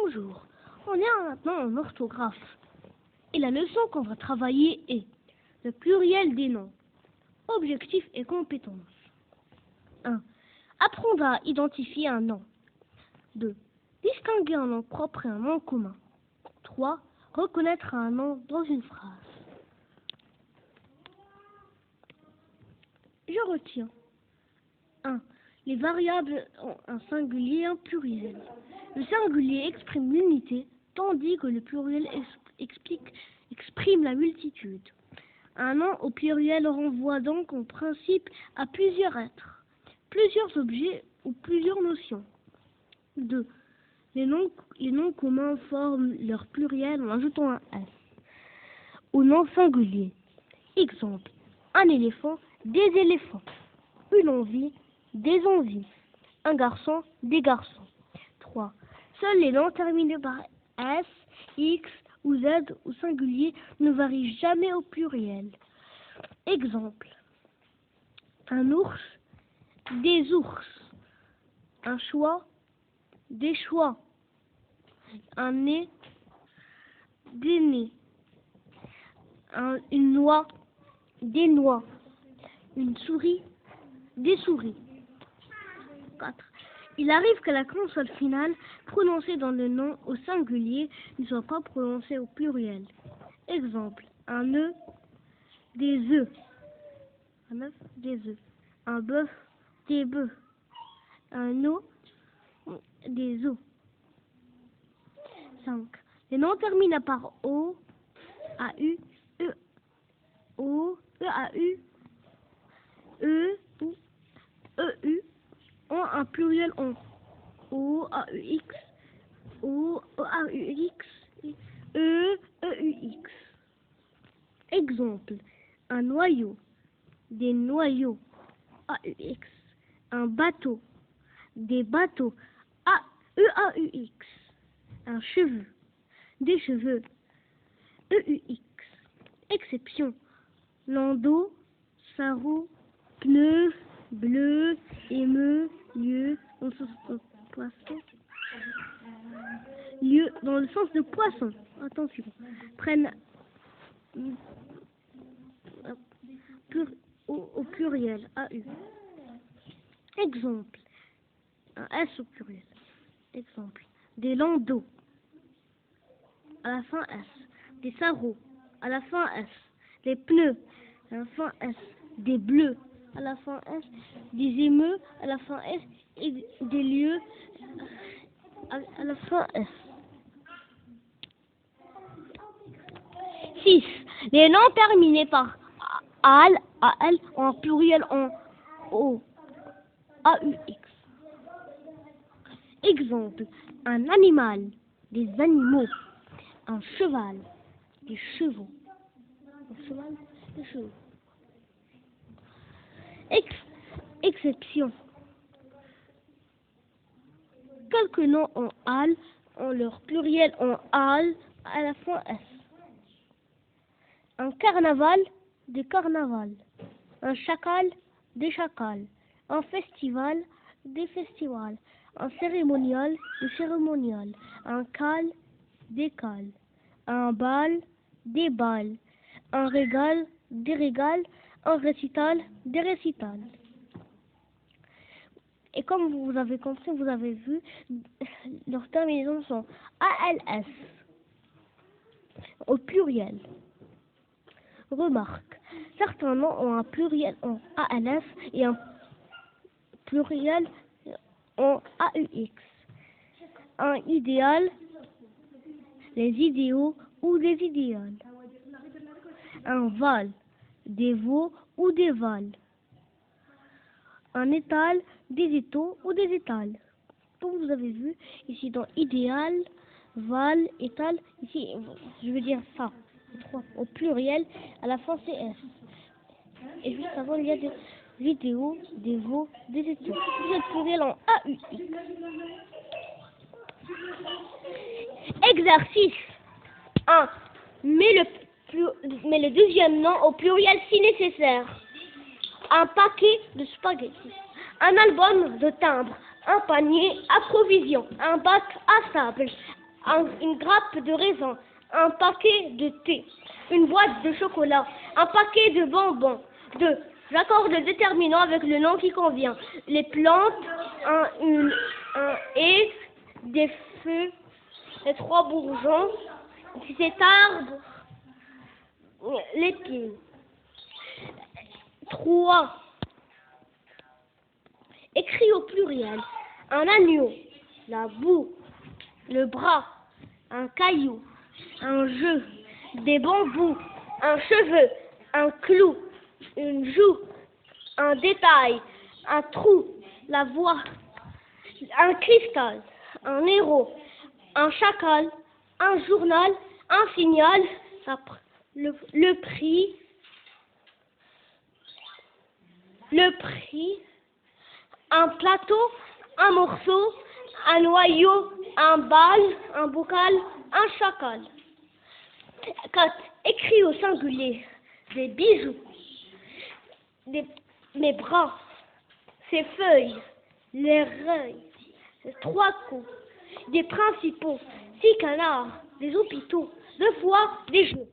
Bonjour, on est maintenant en orthographe. Et la leçon qu'on va travailler est le pluriel des noms, objectifs et compétences. 1. Apprendre à identifier un nom. 2. Distinguer un nom propre et un nom commun. 3. Reconnaître un nom dans une phrase. Je retiens. 1. Les variables ont un singulier et un pluriel. Le singulier exprime l'unité, tandis que le pluriel exprime la multitude. Un nom au pluriel renvoie donc en principe à plusieurs êtres, plusieurs objets ou plusieurs notions. 2. Les noms communs forment leur pluriel en ajoutant un S au nom singulier. Exemple, un éléphant, des éléphants. Une envie, des envies. Un garçon, des garçons. 3. Seuls les noms terminés par S, X ou Z ou singulier ne varient jamais au pluriel. Exemple, un ours, des ours. Un choix, des choix. Un nez, des nez. Une noix, des noix. Une souris, des souris. 4. Il arrive que la consonne finale prononcée dans le nom au singulier ne soit pas prononcée au pluriel. Exemple, un œuf, des œufs. Un œuf, des œufs. Un bœuf, des bœufs. Un eau, des eaux. 5. Les noms terminés par O, A-U, E, O, E-A-U, E, E-U, ont un pluriel en O-A-U-X, O-A-U-X, E-E-U-X. Exemple, un noyau, des noyaux, A-U-X. Un bateau, des bateaux, E-A-U-X. Un cheveu, des cheveux, E-U-X. Exception, landau, sarrau, pneu, bleu, émeu, lieu, dans le sens de poisson. Lieu, dans le sens de poisson. Attention. Prennent au pluriel, AU. Exemple. Un S au pluriel. Exemple. Des landaux. À la fin S. Des sarraux. À la fin S. Des pneus. À la fin S. Des bleus. À la fin S, des émeux, à la fin S, et des lieux, à la fin S. 6. Les noms terminés par AL, en pluriel en O, AUX. Exemple, un animal, des animaux. Un cheval, des chevaux. Un cheval, des chevaux. Exception. Quelques noms en al ont leur pluriel en al à la fin s. Un carnaval, des carnavals. Un chacal, des chacals. Un festival, des festivals. Un cérémonial, des cérémonials. Un cal, des cals. Un bal, des bals. Un régal, des régals. Un récital, des récitals. Et comme vous avez compris, vous avez vu, leurs terminaisons sont ALS au pluriel. Remarque, certains noms ont un pluriel en ALS et un pluriel en AUX. Un idéal, les idéaux ou les idéales. Un val, des veaux ou des vals. Un étal, des étaux ou des étals. Comme vous avez vu, ici dans idéal, val, étal, ici, je veux dire ça, au pluriel, à la fin c'est S. Et juste avant, il y a des vidéos, des veaux, des étaux. Vous êtes pluriel en AUX. Exercice 1. Mets le deuxième nom au pluriel si nécessaire. Un paquet de spaghettis, un album de timbres, un panier à provisions, un bac à sable, une grappe de raisin, un paquet de thé, une boîte de chocolat, un paquet de bonbons. 2. J'accorde le déterminant avec le nom qui convient. Les plantes, un et des feux, les 3 bourgeons, cet arbre, l'épine. 3. Écrit au pluriel. Un agneau, la boue, le bras, un caillou, un jeu, des bambous, un cheveu, un clou, une joue, un détail, un trou, la voix, un cristal, un héros, un chacal, un journal, un signal, le prix, un plateau, un morceau, un noyau, un bal, un bocal, un chacal. 4. Écrit au singulier. Des bijoux, mes bras, ses feuilles, les reuils, ses 3 coups, des principaux, 6 canards, des hôpitaux, 2 fois des jeux.